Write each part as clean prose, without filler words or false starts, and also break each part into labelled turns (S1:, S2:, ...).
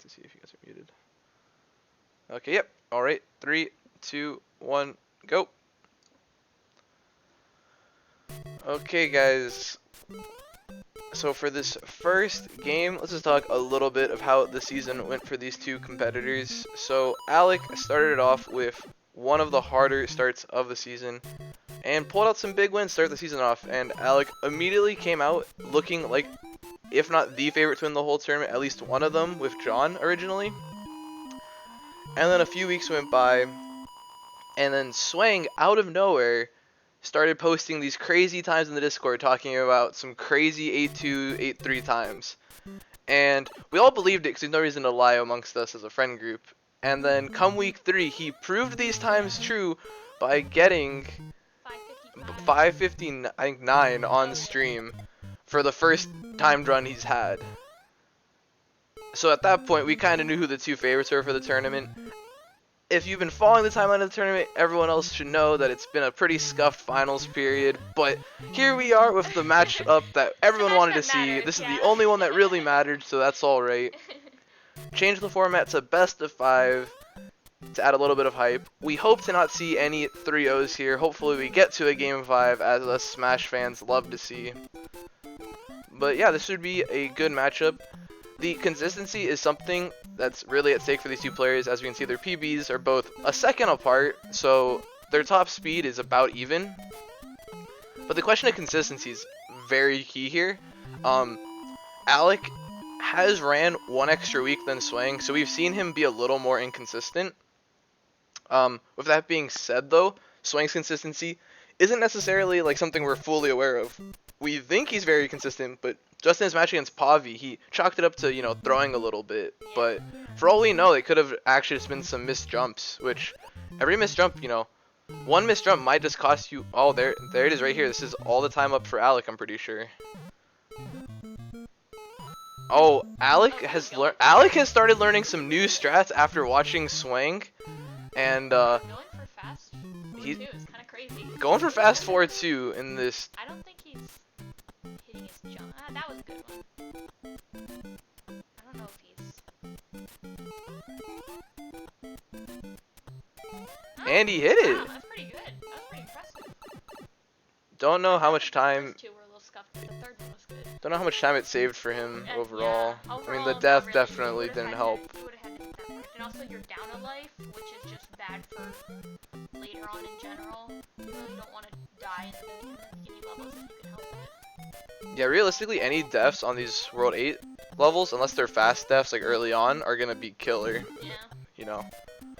S1: to see if you guys are muted. Okay, yep. All right, 3, 2, 1, go. Okay, guys. So for this first game, let's just talk a little bit of how the season went for these two competitors. So Alec started it off with one of the harder starts of the season and pulled out some big wins to start the season off. And Alec immediately came out looking like, if not the favorite to win the whole tournament, at least one of them with John originally. And then a few weeks went by, and then Swang, out of nowhere, started posting these crazy times in the Discord talking about some crazy 8-2, 8-3 times. And we all believed it because there's no reason to lie amongst us as a friend group. And then come week 3, he proved these times true by getting 559 on stream for the first timed run he's had. So at that point, we kind of knew who the two favorites were for the tournament. If you've been following the timeline of the tournament, everyone else should know that it's been a pretty scuffed finals period. But here we are with the matchup that everyone wanted to see. This is the only one that really mattered, so that's alright. Change the format to best of 5 to add a little bit of hype. We hope to not see any 3-0s here. Hopefully we get to a game 5, as us Smash fans love to see. But yeah, this should be a good matchup. The consistency is something that's really at stake for these two players. As we can see, their PBs are both a second apart, so their top speed is about even. But the question of consistency is very key here. Alec has ran one extra week than Swang, so we've seen him be a little more inconsistent. With that being said, though, Swang's consistency isn't necessarily like something we're fully aware of. We think he's very consistent, but just in his match against Pavi, he chalked it up to, you know, throwing a little bit. But for all we know, it could have actually just been some missed jumps, which every missed jump, you know, one missed jump might just cost you. Oh, there it is right here. This is all the time up for Alec, I'm pretty sure. Oh, Alec has started learning some new strats after watching Swang, and he's going for fast forward too in this.
S2: I don't think he's hitting his jump. That was a good one. I don't know if he's.
S1: And he hit it.
S2: Wow, that's pretty good. That was pretty impressive.
S1: Don't know how much time.
S2: The first two were a little scuffed, but the third one was good.
S1: Don't know how much time it saved for him overall.
S2: Yeah,
S1: I mean, the death definitely didn't help.
S2: You would have had to hit that first. And also, you're down a life, which is just bad for later on in general. You don't want to die in the beginning levels if you can help it.
S1: Yeah, realistically, any deaths on these World 8 levels, unless they're fast deaths like early on, are gonna be killer.
S2: Yeah.
S1: You know,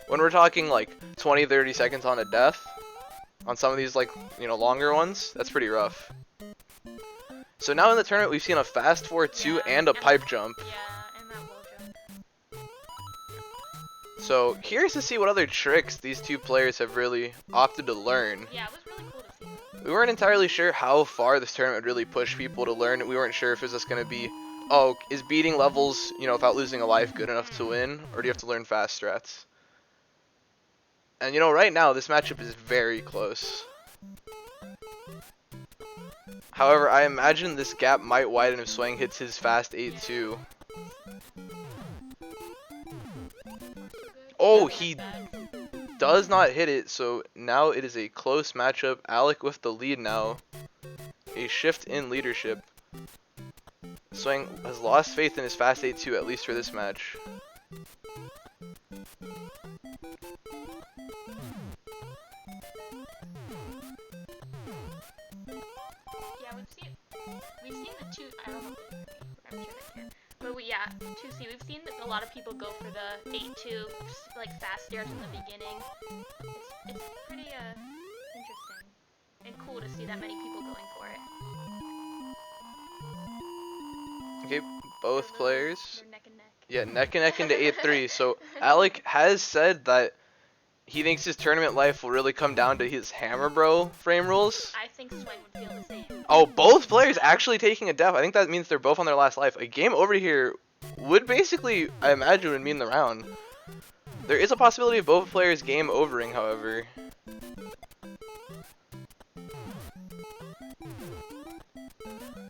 S1: when we're talking like 20-30 seconds on a death, on some of these like, you know, longer ones, that's pretty rough. So now in the tournament, we've seen a fast forward 2 and a pipe jump.
S2: Yeah, and that wall jump.
S1: So curious to see what other tricks these two players have really opted to learn.
S2: Yeah, it was really cool to see that.
S1: We weren't entirely sure how far this tournament would really push people to learn. We weren't sure if it was just going to be, oh, is beating levels, you know, without losing a life good enough to win? Or do you have to learn fast strats? And, you know, right now, this matchup is very close. However, I imagine this gap might widen if Swang hits his fast 8-2. Oh, he does not hit it, so now it is a close matchup. Alec with the lead now. A shift in leadership. Swang has lost faith in his fast 8-2, at least for this match.
S2: We've seen the two. I don't know. I'm sure they're here. But we've seen a lot of people go for the 8-2 like fast stairs in the beginning. It's pretty interesting and cool to see that many people going for it.
S1: Okay, both players.
S2: They're neck and neck.
S1: Yeah, neck and neck into 8-3. So Alec has said that he thinks his tournament life will really come down to his Hammer Bro frame rules.
S2: I think Swang would feel the same.
S1: Oh, both players actually taking a death. I think that means they're both on their last life. A game over here would basically, I imagine, would mean the round. There is a possibility of both players game overing, however.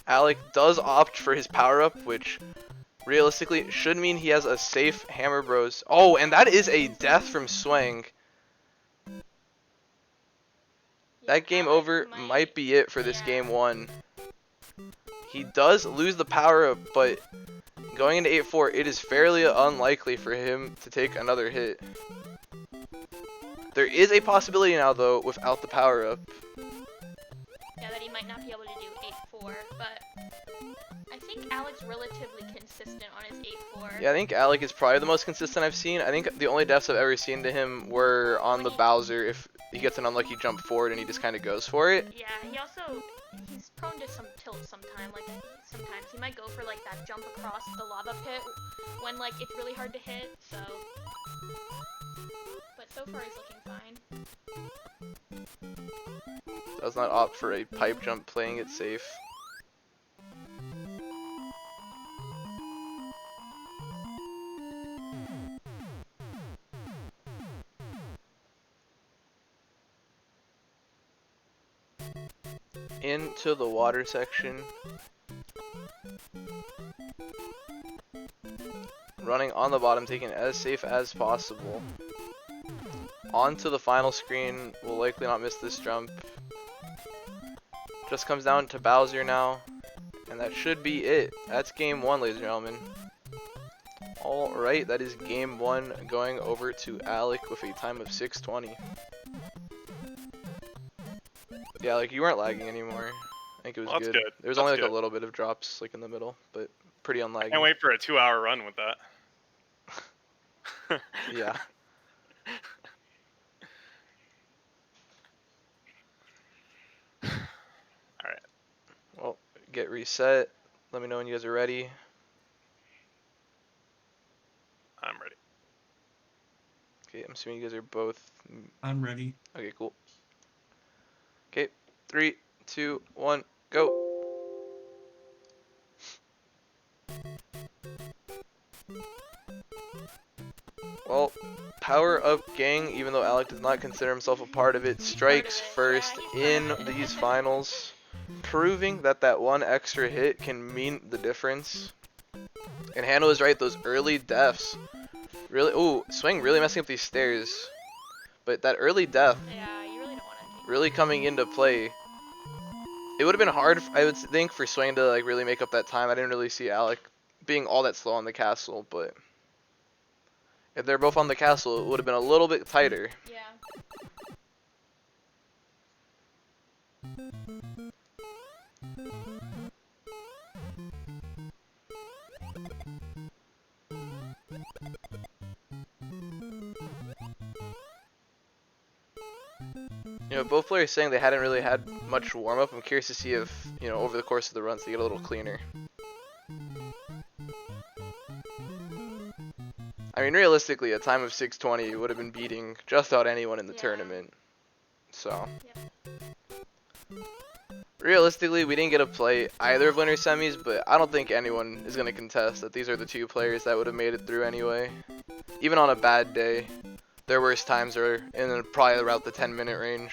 S1: Alec does opt for his power-up, which realistically should mean he has a safe Hammer Bros. Oh, and that is a death from Swang. That game over might be it for this game 1. He does lose the power up, but going into 8-4, it is fairly unlikely for him to take another hit. There is a possibility now, though, without the power up.
S2: Yeah, that he might not be able to do 8-4, but I think Alec's relatively consistent on his 8-4.
S1: Yeah, I think Alec is probably the most consistent I've seen. I think the only deaths I've ever seen to him were on the Bowser, if he gets an unlucky jump forward and he just kind of goes for it.
S2: Yeah, he's prone to some tilt sometimes. Like, sometimes he might go for, like, that jump across the lava pit when, like, it's really hard to hit, so. But so far he's looking fine.
S1: Does not opt for a pipe jump, playing it safe. Into the water section. Running on the bottom, taking it as safe as possible. Onto the final screen, will likely not miss this jump. Just comes down to Bowser now, and that should be it. That's game 1, ladies and gentlemen. Alright, that is game 1 going over to Alec with a time of 6:20. Yeah, like, you weren't lagging anymore. I think it was good. There was only like a little bit of drops like in the middle, but pretty unlagging.
S3: I can't wait for a 2-hour run with that.
S1: Yeah.
S3: Alright.
S1: Well, get reset. Let me know when you guys are ready.
S3: I'm ready.
S1: Okay, I'm assuming you guys are both.
S4: I'm ready.
S1: Okay, cool. Okay, 3, 2, 1, go. Well, power up gang, even though Alec does not consider himself a part of it, strikes first in these finals, proving that that one extra hit can mean the difference. And Hannah was right, those early deaths really, ooh, Swang really messing up these stairs. But that early death,
S2: Yeah, you really don't want to.
S1: really coming into play. It would have been hard, I would think, for Swang to like really make up that time. I didn't really see Alec being all that slow on the castle, but if they're both on the castle, it would have been a little bit tighter.
S2: Yeah.
S1: You know, both players saying they hadn't really had much warm-up. I'm curious to see if, you know, over the course of the runs they get a little cleaner. I mean, realistically, a time of 6:20 would have been beating just about anyone in the tournament. So, realistically, we didn't get to play either of winner semis, but I don't think anyone is going to contest that these are the two players that would have made it through anyway. Even on a bad day, their worst times are in probably around the 10-minute range.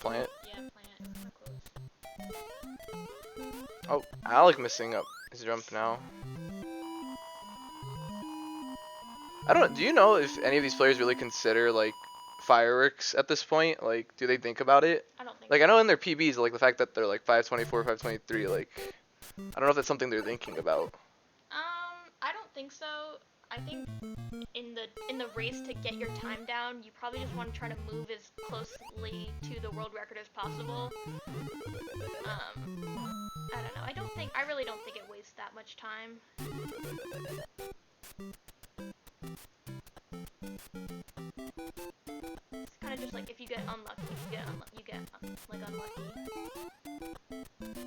S1: Plant.
S2: Yeah, plant. It's kinda close.
S1: Oh, Alec missing up his jump now. I don't know, do you know if any of these players really consider like fireworks at this point? Like, do they think about it?
S2: I don't think
S1: Like,
S2: so.
S1: I know in their PBs, like the fact that they're like 524, 523, like, I don't know if that's something they're thinking about.
S2: I don't think so. I think in the race to get your time down, you probably just want to try to move as closely to the world record as possible. I don't know. I really don't think it wastes that much time. It's kind of just like if you get unlucky, you get like unlucky.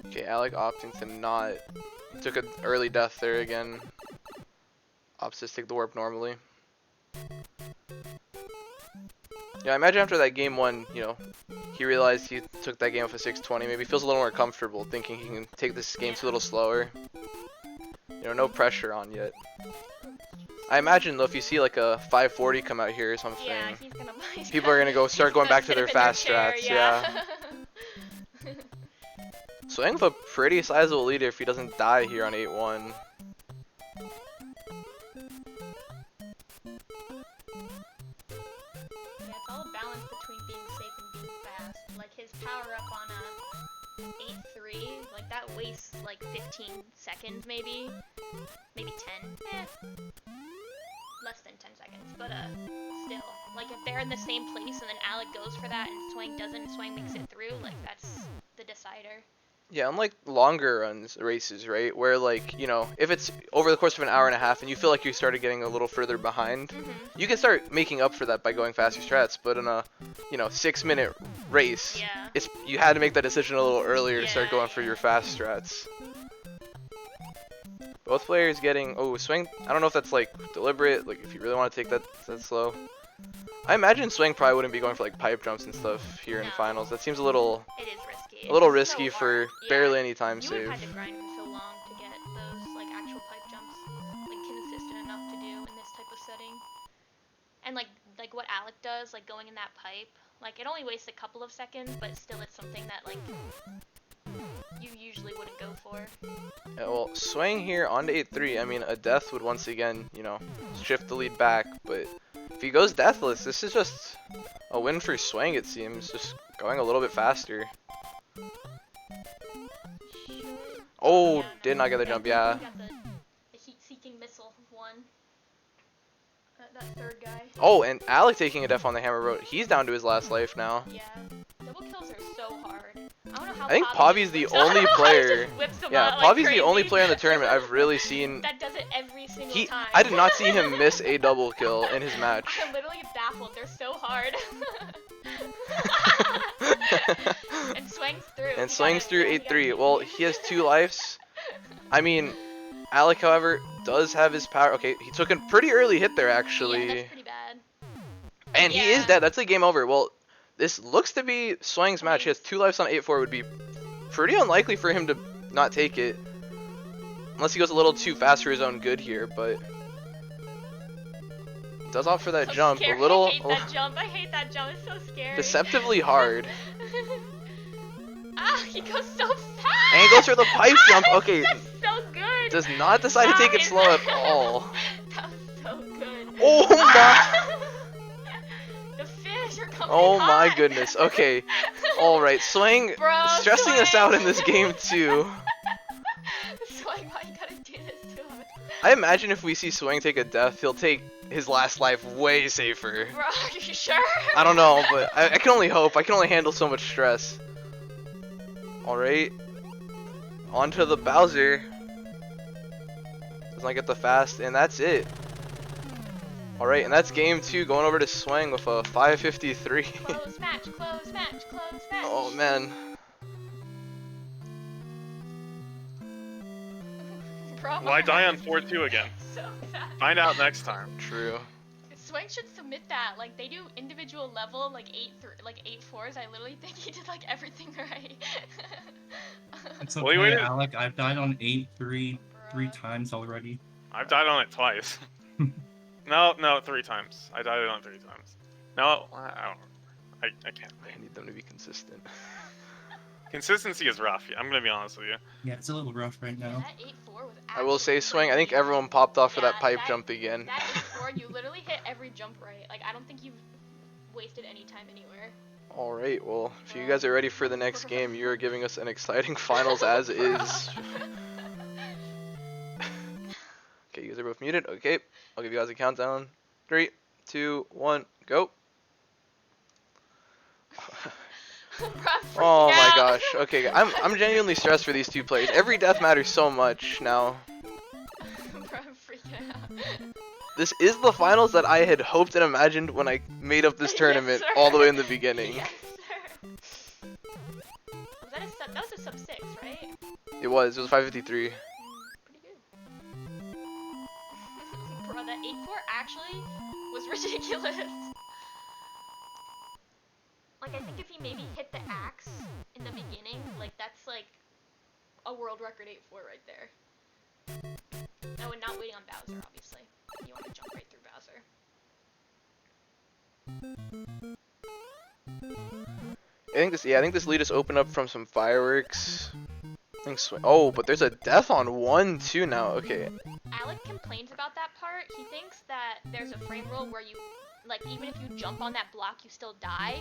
S1: Okay, Alec opting to not. He took an early death there again. Opts to take the warp normally. Yeah, I imagine after that game 1, you know, he realized he took that game with a 6:20. Maybe feels a little more comfortable thinking he can take this game a little slower. You know, no pressure on yet. I imagine though, if you see like a 540 come out here or something,
S2: Yeah, he's gonna
S1: people are gonna start going back to their fast strats. Yeah. Swang with a pretty sizable lead if he doesn't die here on 8-1.
S2: Yeah, it's all a balance between being safe and being fast. Like his power up on a 8-3, like that wastes like 15 seconds maybe 10, less than 10 seconds, but still, like if they're in the same place and then Alec goes for that and Swang doesn't, Swang makes it through, like that's the decider.
S1: Yeah, unlike longer runs races, right? Where like, you know, if it's over the course of an hour and a half and you feel like you started getting a little further behind, you can start making up for that by going faster strats. But in a, you know, 6-minute race,
S2: Yeah.
S1: you had to make that decision a little earlier to start
S2: Yeah,
S1: going for your fast strats. Both players getting, oh, Swang, I don't know if that's like deliberate, like if you really want to take that slow. I imagine Swang probably wouldn't be going for like pipe jumps and stuff here in
S2: No.
S1: finals. That seems a little
S2: It is risky.
S1: a little
S2: It's so
S1: risky for
S2: hard. Yeah.
S1: barely any time
S2: You would
S1: save.
S2: have had to grind for so long to get those like actual pipe jumps like consistent enough to do in this type of setting. And like what Alec does, like going in that pipe, like it only wastes a couple of seconds, but still it's something that like you usually wouldn't go for.
S1: Yeah, well, Swang here on to 8-3. I mean, a death would once again, you know, shift the lead back. But if he goes deathless, this is just a win for Swang, it seems. Just going a little bit faster. Oh,
S2: Yeah,
S1: did not get the jump, yeah.
S2: He got the heat-seeking missile one. That third guy.
S1: Oh, and Alec taking a death on the hammer road. He's down to his last life now.
S2: Yeah. Double kills are so hard. I don't know how
S1: I think
S2: Pavi's
S1: Pavi's the
S2: just
S1: only player.
S2: just whips them
S1: Yeah,
S2: out like
S1: Pavi's the only
S2: crazy.
S1: player in the tournament I've really seen.
S2: That does it every single time.
S1: I did not see him miss a double kill in his match.
S2: I'm literally baffled. They're so hard. And Swang's through.
S1: And
S2: He
S1: Swang's
S2: got
S1: through
S2: it. Yeah,
S1: 8-3. Well, he has 2 lives. I mean, Alec, however, does have his power. Okay, he took a pretty early hit there, actually.
S2: Yeah, that's pretty bad.
S1: And he is
S2: Yeah.
S1: dead. That's a game over. Well, this looks to be Swang's match. He has 2 lives on 8-4. It would be pretty unlikely for him to not take it. Unless he goes a little too fast for his own good here, but... Does opt for that
S2: So
S1: jump.
S2: scary.
S1: A little...
S2: I hate that jump. I hate that jump. It's so scary.
S1: Deceptively hard.
S2: Ah, he goes so fast.
S1: And he goes for the pipe jump. Okay.
S2: That's so good.
S1: Does not decide to take it slow at all.
S2: That was so good.
S1: Oh my...
S2: The fish are coming
S1: Oh my
S2: hot.
S1: goodness. Okay. Alright, Swang
S2: Bro,
S1: stressing us
S2: Swang.
S1: out in this game too.
S2: Swang, why you gotta do this to him?
S1: I imagine if we see Swang take a death, he'll take his last life way safer.
S2: Bro, are you sure?
S1: I don't know, but I can only hope. I can only handle so much stress. Alright. On to the Bowser. Does not get the fast, and that's it. Alright, and that's game 2, going over to Swang with a 553.
S2: Close match, close match, close match.
S1: Oh man.
S2: Bro,
S3: Will I die on 4-2 again?
S2: so fast.
S3: Find out next time.
S1: True.
S2: Swang should submit that. Like they do individual level, like 8-4s. I literally think he did like everything right.
S4: It's
S3: Well, he
S4: okay,
S3: waited-
S4: Alec. I've died on 8-3 3 times already.
S3: I've died on it twice. No, 3 times. I died on 3 times. No, I don't. I can't.
S1: I need them to be consistent.
S3: Consistency is rough. I'm gonna be honest with you.
S4: Yeah, it's a little rough right now.
S2: That 8-4 was
S1: I will say,
S2: absolutely
S1: Swang, I think
S2: crazy.
S1: everyone popped off for that
S2: Yeah,
S1: pipe jump again.
S2: That 8-4, you literally hit every jump right. Like I don't think you've wasted any time anywhere.
S1: Alright, well, if you guys are ready for the next game, you are giving us an exciting finals as is. Okay, you guys are both muted. Okay, I'll give you guys a countdown. 3, 2, 1, go.
S2: Bro, I'm freaking
S1: Oh my
S2: out.
S1: gosh. Okay, I'm genuinely stressed for these 2 players. Every death matters so much now.
S2: Bro, I'm freaking out.
S1: This is the finals that I had hoped and imagined when I made up this
S2: Yes,
S1: tournament
S2: sir.
S1: all the way in the beginning.
S2: Yes, sir. That was a sub 6, right?
S1: It was 553.
S2: Pretty good. Bro, that 8-4 actually was ridiculous. Like, I think if he maybe hit the axe in the beginning, like, that's like a world record 8-4 right there. Oh, and not waiting on Bowser, obviously. You want to jump right through Bowser.
S1: I think this lead is open up from some fireworks. Oh, but there's a death on 1 too now. Okay.
S2: Alec complains about that part. He thinks that there's a frame rule where you, like, even if you jump on that block, you still die.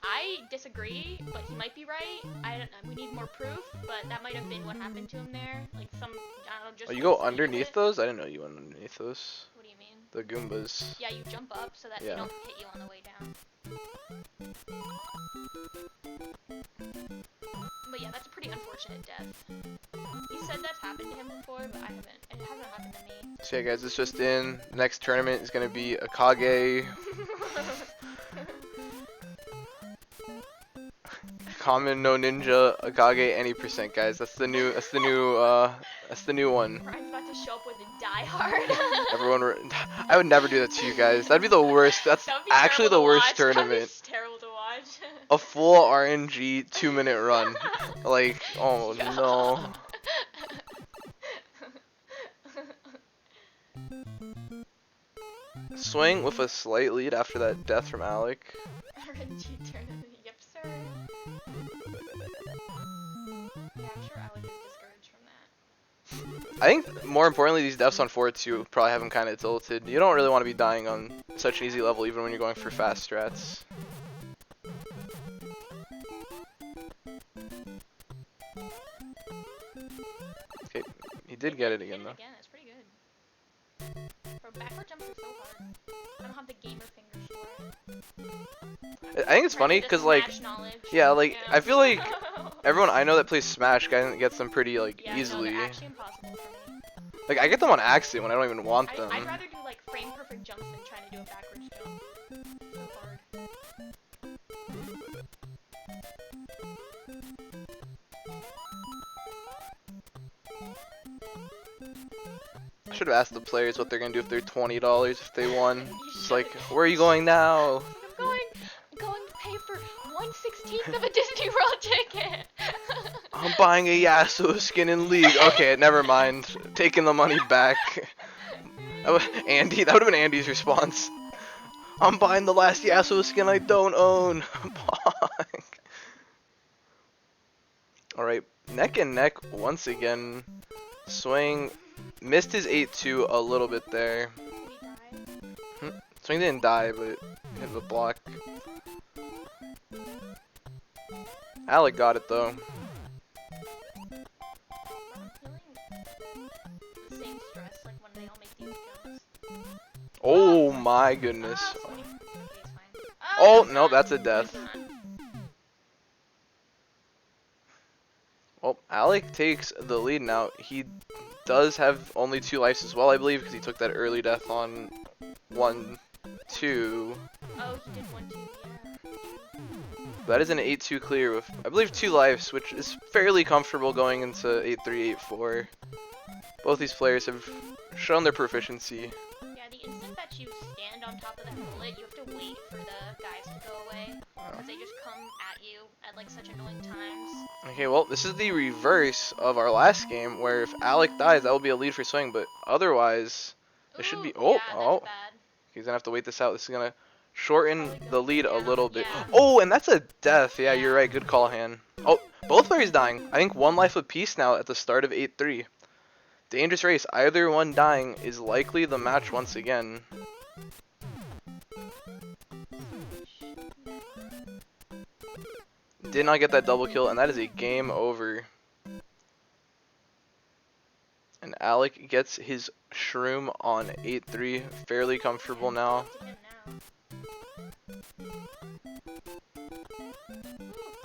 S2: I disagree, but he might be right. I don't know. We need more proof, but that might have been what happened to him there. Like some, I don't know, just.
S1: Oh, you go
S2: coincided with
S1: underneath
S2: it.
S1: those? I didn't know you went underneath those.
S2: What do you mean?
S1: The Goombas.
S2: Yeah, you jump up so that
S1: Yeah.
S2: they don't hit you on the way down. But yeah, that's a pretty unfortunate death. He said that's happened to him before, but I haven't. It hasn't happened to me.
S1: So yeah, guys, it's just in. Next tournament is gonna be Akage. Common, no ninja, Akage, any percent, guys. That's the new one.
S2: Ryan's about to show up with a Die Hard.
S1: I would never do that to you guys. That'd be the worst. That's
S2: That would be
S1: actually the
S2: terrible to
S1: worst
S2: watch.
S1: tournament.
S2: That'd be terrible to watch.
S1: A full RNG 2-minute run. Like, oh
S2: Yo.
S1: no. Swang with a slight lead after that death from Alec.
S2: RNG tournament. Yep, sir. Yeah, I'm sure Alec is discouraged from that.
S1: I think more importantly, these deaths on 4-2 probably have him kind of tilted. You don't really want to be dying on such an easy level, even when you're going for fast strats. Okay, he did get it again though.
S2: Again, that's pretty good. Bro, backward jumps are so hard. I don't have the gamer fingers for it.
S1: I think it's funny because like, yeah, like I feel like everyone I know that plays Smash gets them pretty like
S2: yeah,
S1: easily.
S2: No, they're actually impossible for me.
S1: Like I get them on accident when I don't even want them.
S2: I'd rather do like frame perfect jumps than trying to do a backwards jump. So hard.
S1: I should have asked the players what they're gonna do if they're $20 if they won.
S2: You
S1: It's like,
S2: should.
S1: where are you going now?
S2: I'm going to pay for 1/16 of a Disney World ticket.
S1: I'm buying a Yasuo skin in League. Okay, never mind. Taking the money back. Andy, that would have been Andy's response. I'm buying the last Yasuo skin I don't own. Alright, neck and neck once again. Swang missed his 8-2 a little bit there. Swang didn't die, but hit the block. Alec got it though.
S2: The same stress like when they all make these jumps.
S1: Oh my goodness.
S2: Okay, it's fine.
S1: Oh,
S2: it's
S1: no,
S2: not.
S1: that's a death.
S2: It's not.
S1: Well, Alec takes the lead now. He does have only 2 lives as well, I believe, because he took that early death on 1-2.
S2: Oh, he did 1-2, yeah.
S1: That is an 8-2 clear with, I believe, 2 lives, which is fairly comfortable going into 8-3, 8-4. Both these players have shown their proficiency.
S2: Yeah, the instant that you stand on top of the bullet, you have to wait for the guys to go away. Because they just come at you at like such annoying times.
S1: Okay, well, this is the reverse of our last game, where if Alec dies, that will be a lead for Swing, but otherwise, it should be.
S2: Ooh, yeah,
S1: Oh,
S2: that's bad.
S1: he's gonna have to wait this out. This is gonna shorten
S2: Probably
S1: the
S2: go
S1: lead a
S2: down,
S1: little bit.
S2: yeah.
S1: Oh, and that's a death. Yeah,
S2: Yeah.
S1: you're right. Good call, Han. Oh, both players dying. I think 1 life apiece now at the start of 8-3. Dangerous race. Either one dying is likely the match once again. Did not get that double kill, and that is a game over. And Alec gets his shroom on 8-3. Fairly comfortable now.
S2: To him now.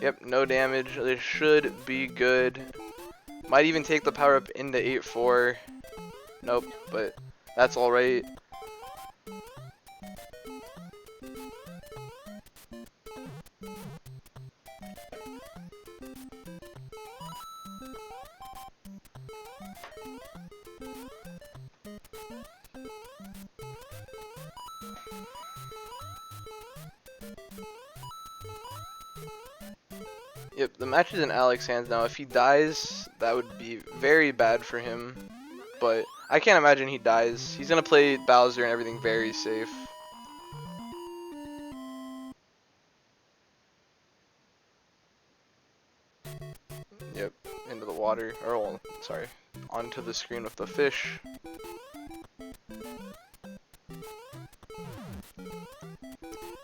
S1: Yep, no damage. This should be good. Might even take the power up into 8-4. Nope, but that's alright. Yep, the match is in Alex's hands now. If he dies, that would be very bad for him. But I can't imagine he dies. He's gonna play Bowser and everything very safe. Yep, into the wall. water, or well, sorry, onto the screen with the fish.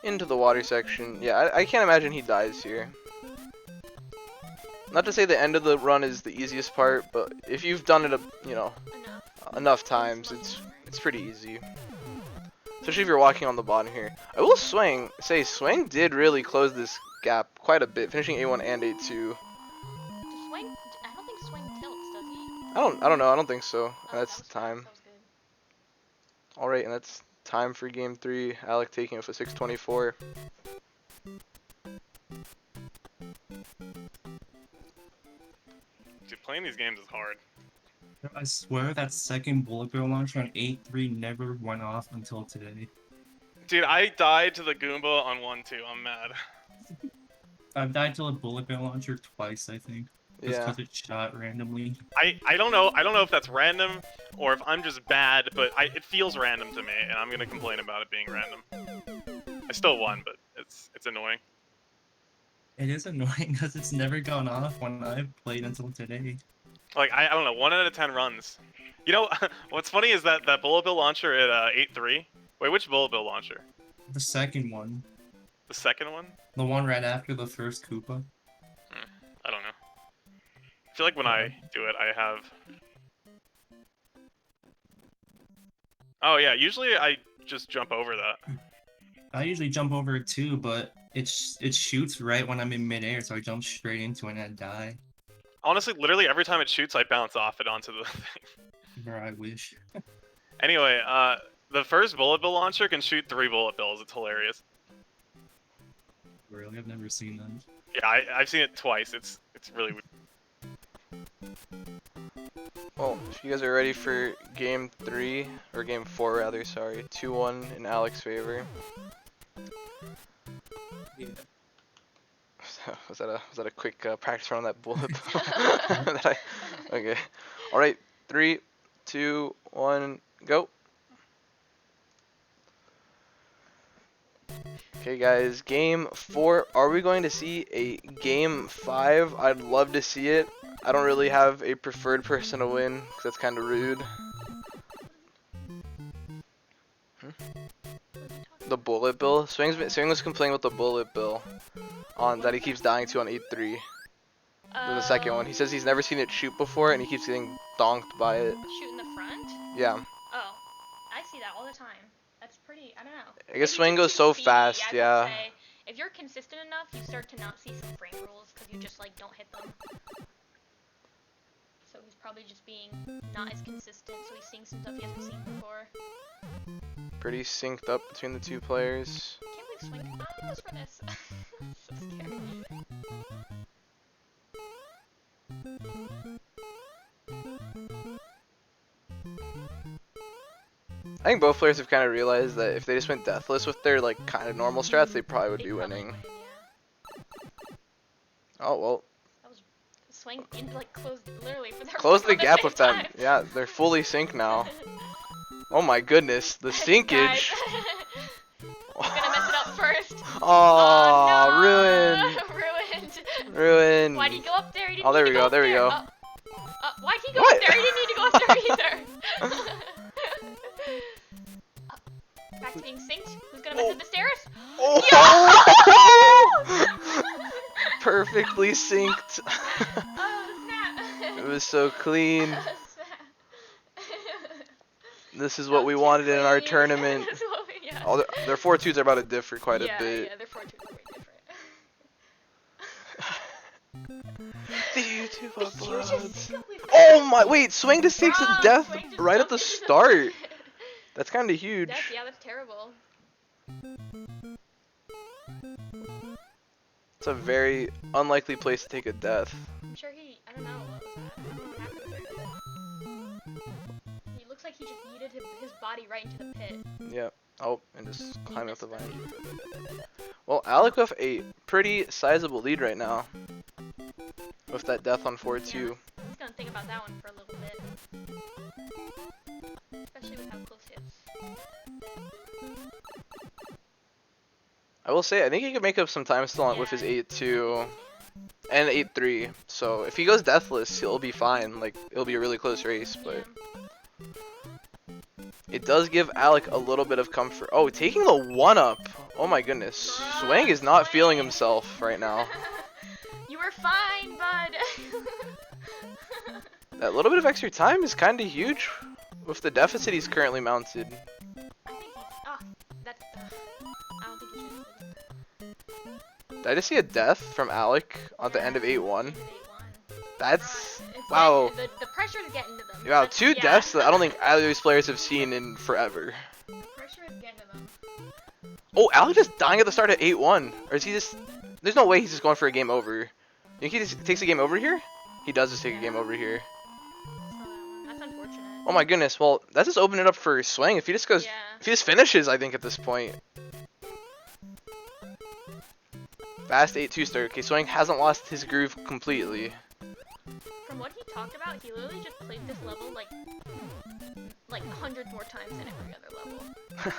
S1: Into the water section. Yeah, I can't imagine he dies here. Not to say the end of the run is the easiest part, but if you've done it, enough times, it's pretty easy. Especially if you're walking on the bottom here. I will say Swang did really close this gap quite a bit, finishing A1 and A2.
S2: Does Swang? I don't think Swang tilts, does he?
S1: I don't know. I don't think so.
S2: Oh,
S1: That's
S2: that was
S1: time.
S2: That was good.
S1: All right, and that's time for game 3. Alec taking it with a 624.
S3: Dude, playing these games is hard.
S4: I swear that second bullet bill launcher on 8-3 never went off until today.
S3: Dude, I died to the Goomba on 1-2. I'm mad.
S4: I've died to a bullet bill launcher twice, I think. Just
S1: Yeah.
S4: because it shot randomly.
S3: I don't know. I don't know if that's random or if I'm just bad, but it feels random to me, and I'm gonna complain about it being random. I still won, but it's annoying.
S4: It is annoying because it's never gone off when I've played until today.
S3: Like I don't know, 1 out of 10 runs. You know what's funny is that bullet bill launcher at 8-3. Wait, which bullet bill launcher?
S4: The second one.
S3: The second one?
S4: The one right after the first Koopa.
S3: I don't know. I feel like when I do it, I have. Oh yeah, usually I just jump over that.
S4: I usually jump over it too, but it shoots right when I'm in midair, so I jump straight into it and I die.
S3: Honestly, literally every time it shoots, I bounce off it onto the thing.
S4: Bro, I wish.
S3: Anyway, the first bullet bill launcher can shoot 3 bullet bills. It's hilarious.
S4: Really, I've never seen that.
S3: Yeah, I've seen it twice. It's really weird.
S1: Well, if you guys are ready for game 3, or game 4 rather, sorry, 2-1 in Alec's favor.
S4: Yeah.
S1: Was that a quick practice run on that bullet? Okay. All right. 3, 2, 1, go. Okay, guys. Game 4. Are we going to see a game 5? I'd love to see it. I don't really have a preferred person to win because that's kind of rude. The bullet bill. Swang was complaining about the bullet bill on that he keeps dying to on 8-3. The second one. He says he's never seen it shoot before and he keeps getting donked by it.
S2: Shoot in the front?
S1: Yeah.
S2: Oh, I see that all the time. That's pretty, I don't know.
S1: I guess
S2: Maybe
S1: Swang goes
S2: just
S1: so
S2: speedy,
S1: fast,
S2: I would
S1: yeah.
S2: say. If you're consistent enough, you start to not see some frame rules because you just like don't hit them. So he's probably just being not as consistent, so he's seeing some stuff he hasn't seen before.
S1: Pretty synced up between the two players.
S2: I can't believe Swing goes for this. So scary.
S1: I think both players have kind of realized that if they just went deathless with their like kind of normal strats, they probably would be winning.
S2: Win, yeah.
S1: Oh well,
S2: That was Swing in, like closed literally for their
S1: close the
S2: at
S1: gap
S2: same
S1: with them.
S2: time.
S1: Yeah, they're fully synced now. Oh my goodness, the
S2: Guys,
S1: sinkage.
S2: I'm gonna mess it up first.
S1: Oh,
S2: no!
S1: ruined. Ruined.
S2: Why'd he go up there? He didn't
S1: Oh, there
S2: need
S1: we
S2: to
S1: go,
S2: up
S1: there we go.
S2: Why'd he go
S1: What?
S2: up there? He didn't need to go up there either. Back to being synced. Who's gonna mess up the stairs?
S1: Oh. Perfectly synced.
S2: Oh, snap.
S1: It was so clean.
S2: Snap.
S1: This is what we wanted in our tournament.
S2: That's what we- yeah.
S1: Oh, their 4-2s are about to differ quite a bit.
S2: Yeah, their 4-2s are way different.
S1: The YouTube
S2: The hugest
S1: uploads.
S2: single we've
S1: Oh my, wait, Swang just takes a
S2: Bruh,
S1: death
S2: Swang just
S1: right at the
S2: jumped into
S1: start.
S2: pit.
S1: That's kind of huge.
S2: Yeah, that's terrible.
S1: It's a very unlikely place to take a death.
S2: I'm sure I don't know what was that. I don't know what happened. He looks like he just yeeted his body right into the pit.
S1: Yep. Oh, and just climb up the vine. Well, Alec with a pretty sizable lead right now. With that death on 4-2.
S2: He's gonna think about that one for a little bit. Especially with how close he is.
S1: I will say, I think he could make up some time still with his 8-2. and 8-3. So if he goes deathless, he'll be fine. Like, it'll be a really close race, but it does give Alec a little bit of comfort. Oh, taking the 1-up. Oh my goodness.
S2: Bruh,
S1: Swang is not
S2: Swang.
S1: feeling himself right now.
S2: You were fine, bud.
S1: That little bit of extra time is kind of huge with the deficit he's currently mounted.
S2: I think he's. Oh, that's. I don't think he should.
S1: Did I just see a death from Alec at the end of 8-1?
S2: 8-1.
S1: That's...
S2: It's
S1: wow.
S2: The pressure is getting to them.
S1: Wow,
S2: That's-
S1: 2
S2: yeah.
S1: deaths that I don't think either of these players have seen in forever.
S2: The pressure is getting to them.
S1: Oh, Alec just dying at the start of 8-1. Or is he just... There's no way he's just going for a game over. You think he just takes a game over here? He does just take a game over here.
S2: That's unfortunate.
S1: Oh my goodness, well, that's just opening it up for Swang. If he just goes...
S2: Yeah.
S1: If he just finishes, I think, at this point. Fast 8-2 start. Okay, Swang hasn't lost his groove completely.
S2: From what he talked about, he literally just played this level like hundreds more times than every other level,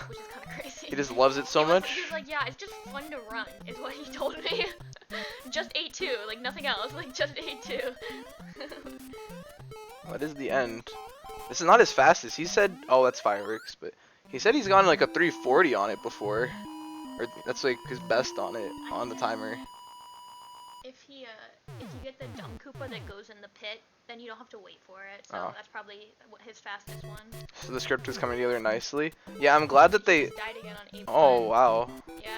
S2: which is kind of crazy.
S1: He just loves it so much.
S2: He's like, yeah, it's just fun to run, is what he told me. Just 8-2, like nothing else, like just 8-2.
S1: What is the end? This is not his fastest. He said, oh, that's fireworks, but he said he's gone like a 340 on it before. Or that's like his best on it, on the timer.
S2: If you get the dumb Koopa that goes in the pit, then you don't have to wait for it. So
S1: Oh.
S2: that's probably his fastest one.
S1: So the script is coming together nicely. Yeah, I'm glad that they...
S2: He died again on 8.
S1: Oh, wow.
S2: Yeah,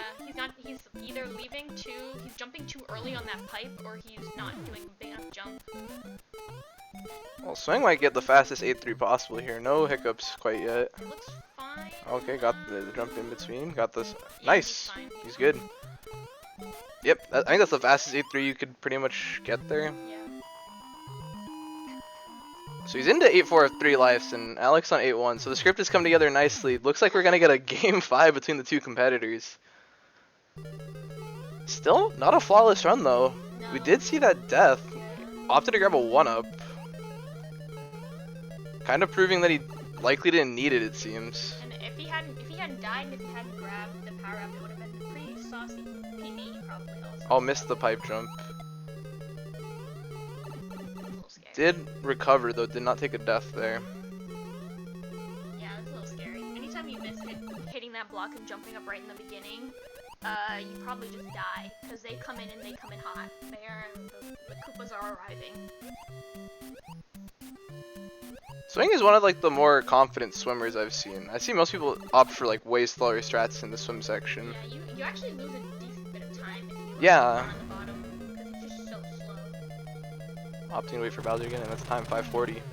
S2: he's either leaving he's jumping too early on that pipe, or he's not doing a big enough jump.
S1: Well, Swang might get the fastest 8-3 possible here. No hiccups quite yet.
S2: It looks fine.
S1: Okay, got the jump in between. Got this.
S2: Yeah,
S1: Nice.
S2: He's fine.
S1: He's good. Yep, I think that's the fastest 8-3 you could pretty much get there.
S2: Yeah.
S1: So he's into 8-4 of 3 lives, and Alex on 8-1. So the script has come together nicely. Looks like we're gonna get a game 5 between the two competitors. Still not a flawless run though. We
S2: No.
S1: did see that death.
S2: Yeah.
S1: Opted to grab a 1-up. Kind of proving that he likely didn't need it, it seems.
S2: And if he hadn't died, and if he hadn't grabbed the power up, it would have been a pretty saucy PB probably also.
S1: Oh, missed the pipe jump.
S2: A little scary.
S1: Did recover though, did not take a death there.
S2: Yeah, it's a little scary. Anytime you miss hitting that block and jumping up right in the beginning, you probably just die, because they come in and they come in hot. The Koopas are arriving.
S1: Swing is one of like the more confident swimmers I've seen. I see most people opt for like way slower strats in the swim section.
S2: Yeah, you actually lose a decent bit of time if you
S1: Yeah.
S2: are on the bottom, because it's just so slow.
S1: Opting to wait for Bowser again, and that's time 540.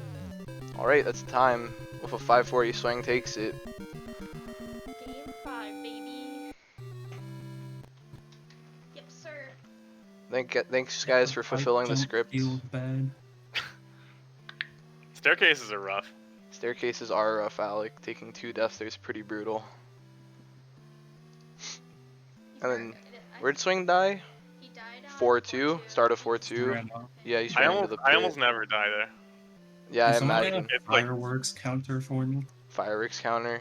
S1: Alright, that's time. With a 540, Swing takes it.
S2: Game 5, baby. Yep, sir.
S1: Thanks guys for fulfilling the
S4: Jump
S1: script.
S4: feels bad.
S3: Staircases are rough.
S1: Staircases are rough, Alec. Taking 2 deaths there is pretty brutal. And then, where'd Swing die?
S2: He died on
S1: 4-2? Start of 4-2?
S4: Ran off.
S1: Yeah, he's
S3: I
S1: running to the
S3: almost
S1: pit.
S3: never die there.
S1: Yeah, I
S4: Can someone
S1: imagine.
S4: get a
S3: It's like-
S4: fireworks counter for me?
S1: Fireworks counter.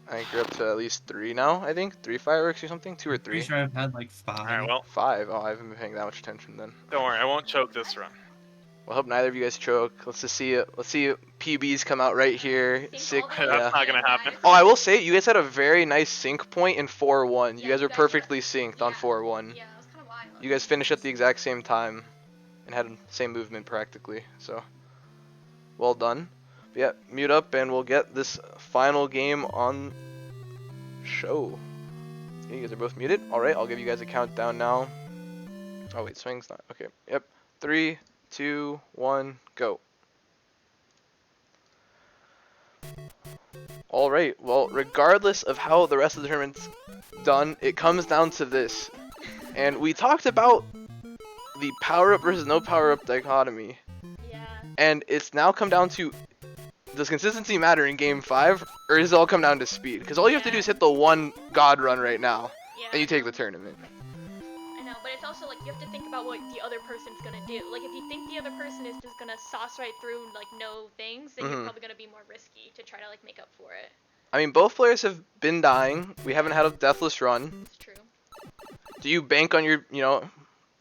S1: I think you're up to at least 3 now, I think? 3 fireworks or something? 2 or 3?
S4: Pretty sure I've had like 5.
S3: Alright, well,
S1: 5? Oh, I haven't been paying that much attention then.
S3: don't worry, I won't choke this run.
S1: Well, I hope neither of you guys choke. Let's just see it. Let's see PBs come out right here.
S2: Sync
S1: Sick.
S2: all the way
S3: That's
S1: Yeah.
S3: not gonna happen.
S1: Oh, I will say, you guys had a very nice sync point in 4-1. You
S2: Yeah,
S1: guys
S2: you
S1: were
S2: guys
S1: perfectly
S2: were-
S1: synced on
S2: yeah.
S1: 4-1.
S2: Yeah, it was kind of wild.
S1: You guys finished at the exact same time and had the same movement practically. So, well done. But yeah, mute up and we'll get this final game on show. Okay, you guys are both muted. Alright, I'll give you guys a countdown now. Oh wait, Swing's not. Okay, yep. 3, 2, 1, go. Alright, well, regardless of how the rest of the tournament's done, it comes down to this. And we talked about the power-up versus no power-up dichotomy.
S2: Yeah.
S1: And it's now come down to, does consistency matter in Game 5, or does it all come down to speed? Because all you have to do is hit the one God run right now,
S2: Yeah.
S1: and you take the tournament.
S2: I know, but it's also like you have to think about what the other person's gonna do. Like if you think the other person is just gonna sauce right through and like no things, then you're
S1: Mhm.
S2: probably gonna be more risky to try to like make up for it.
S1: I mean, both players have been dying. We haven't had a deathless run.
S2: It's true.
S1: Do you bank on your,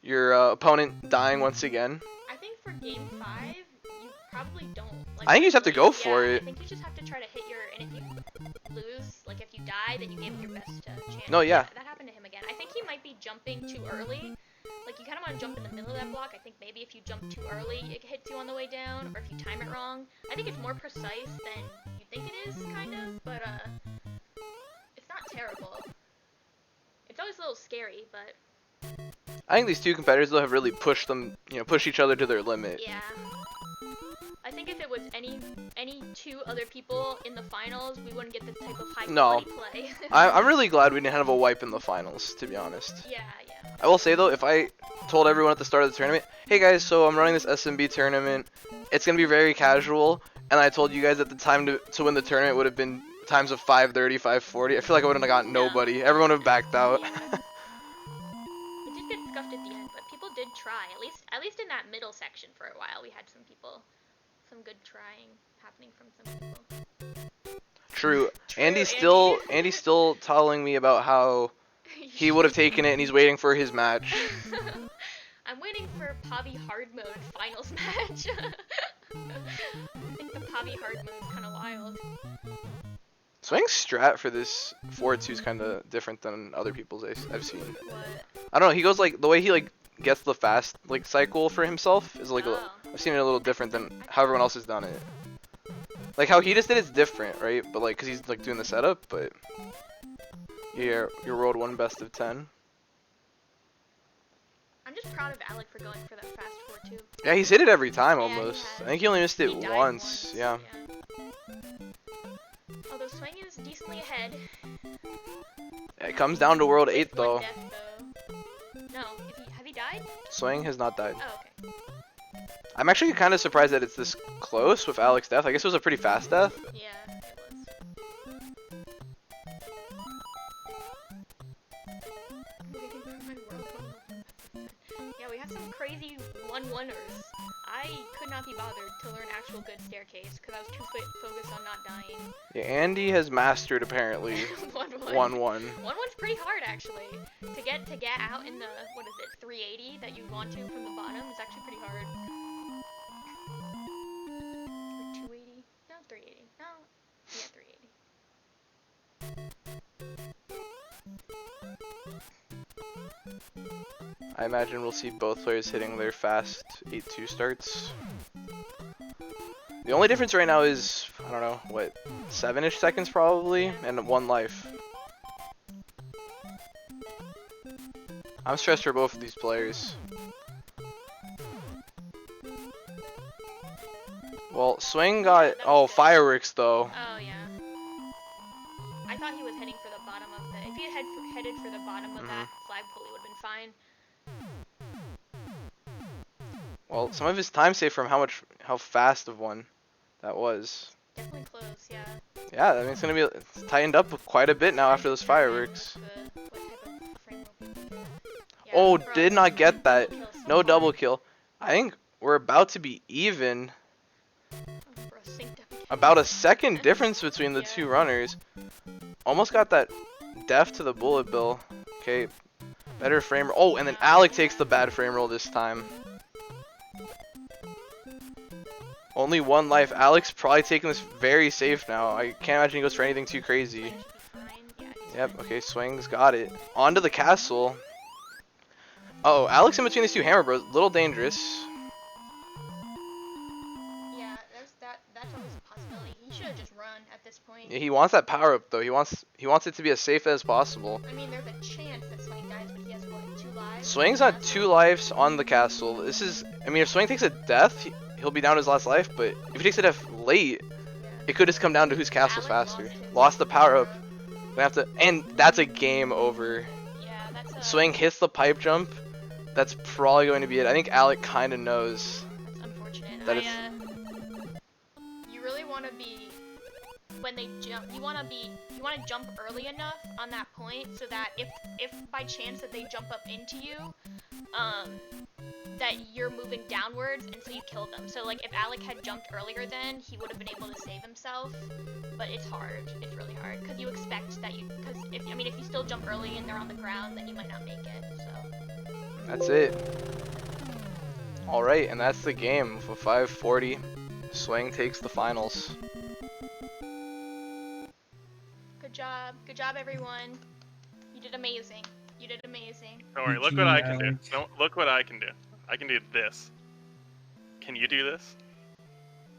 S1: your opponent dying once again.
S2: I think for game 5, you probably don't. Like,
S1: I think you just have to go
S2: yeah,
S1: for it.
S2: I think you just have to try to hit your, and if you lose, like if you die, then you gave it your best chance.
S1: No, yeah.
S2: That happened to him again. I think he might be jumping too early. Like you kind of want to jump in the middle of that block. I think maybe if you jump too early, it hits you on the way down, or if you time it wrong. I think it's more precise than you think it is, kind of, but it's not terrible. It's always a little scary, but
S1: I think these two competitors though have really pushed them, push each other to their limit.
S2: yeah. I think if it was any two other people in the finals, we wouldn't get this type of high quality play.
S1: I'm really glad we didn't have a wipe in the finals, to be honest.
S2: Yeah.
S1: I will say though, if I told everyone at the start of the tournament, hey guys, so I'm running this SMB tournament, it's gonna be very casual, and I told you guys that the time to win the tournament would have been times of 5:30, 5:40, I feel like I wouldn't have gotten nobody. Everyone would have backed out.
S2: Yeah. It did get scuffed at the end, but people did try. At least in that middle section for a while, we had some good trying happening from some people.
S1: True. Andy's still telling me about how he would have taken it and he's waiting for his match.
S2: I'm waiting for Pavi hard mode finals match. I think the Pavi hard mode is kind of wild.
S1: Swang's strat for this 4-2 is kind of different than other people's I've seen.
S2: What?
S1: I don't know, he goes like, the way he like gets the fast like cycle for himself is like,
S2: Oh.
S1: I've seen it a little different than how everyone else has done it. Like how he just did it's different, right? But like, cause he's like doing the setup, but yeah, your world 1 best of 10.
S2: I'm just proud of Alec for going for that fast 4-2.
S1: Yeah, he's hit it every time
S2: Yeah, he
S1: almost.
S2: has.
S1: I think he only missed it
S2: He died
S1: once. Yeah.
S2: Although Swang is decently ahead.
S1: It comes down to world 8
S2: With one
S1: though.
S2: death, though. No, have he died?
S1: Swang has not died.
S2: Oh, okay.
S1: I'm actually kind of surprised that it's this close with Alec's death. I guess it was a pretty fast death.
S2: Yeah, it was. Yeah, we had some crazy 1-1ers. I could not be bothered to learn actual good staircase because I was too focused on not dying.
S1: Yeah, Andy has mastered apparently
S2: 1-1.
S1: 1-1.
S2: 1-1's pretty hard actually. To get out in the 380 that you want to from the bottom is actually pretty hard. Or 280? No, 380. No. Yeah, 380.
S1: I imagine we'll see both players hitting their fast 8-2 starts. The only difference right now is, I don't know, what, 7-ish seconds probably, and 1 life. I'm stressed for both of these players. Well, Swang got, oh, fireworks though.
S2: Oh, yeah. I thought he was heading for the bottom of the... If he had headed for the bottom of that flagpole, he would have been fine.
S1: Well, some of his time saved from how fast of one that was.
S2: Definitely close, yeah.
S1: Yeah, I mean it's gonna be tightened up quite a bit now after those fireworks.
S2: What type of frame will people get? Yeah,
S1: Oh,
S2: bro,
S1: did not get that.
S2: double kill so
S1: No
S2: far.
S1: double kill. I think we're about to be even.
S2: Oh, bro, synced up again.
S1: About a second difference between the
S2: Yeah.
S1: two runners. Almost got that death to the bullet bill. Okay, better frame roll. Oh, and then Alec takes the bad frame roll this time. Only 1 life. Alec's probably taking this very safe now. I can't imagine he goes for anything too crazy.
S2: Swang should be fine. Yeah, he's
S1: Yep,
S2: fine.
S1: okay, Swang's got it. On to the castle. Uh oh, Alec's in between these two hammer bros. Little dangerous.
S2: Yeah, that's always a possibility. He should have just run at this point.
S1: Yeah, he wants that power up though. He wants it to be as safe as possible.
S2: I mean, there's a chance that Swang dies, but he has, what, 2 lives?
S1: Swang's on 2 lives on the castle. This is, I mean, if Swang takes a death, he'll be down to his last life, but if he takes a death late, it could just come down to whose castle's
S2: Alec
S1: faster.
S2: his
S1: Lost the power up.
S2: power.
S1: Gonna have to, and that's a game over.
S2: Yeah, that's a...
S1: Swang hits the pipe jump. That's probably going to be it. I think Alec kind of knows.
S2: That's unfortunate.
S1: That
S2: You really want to be, when they jump, you want to jump early enough on that point so that if by chance that they jump up into you, that you're moving downwards and so you kill them. So like if Alec had jumped earlier then, he would have been able to save himself, but it's hard. It's really hard because you expect that if you still jump early and they're on the ground, then you might not make it, so.
S1: That's it. Alright, and that's the game. For 540, Swang takes the finals.
S2: Good job. Good job, everyone. You did amazing. You did amazing.
S3: Don't worry, look what I can do. Don't look what I can do. I can do this. Can you do this?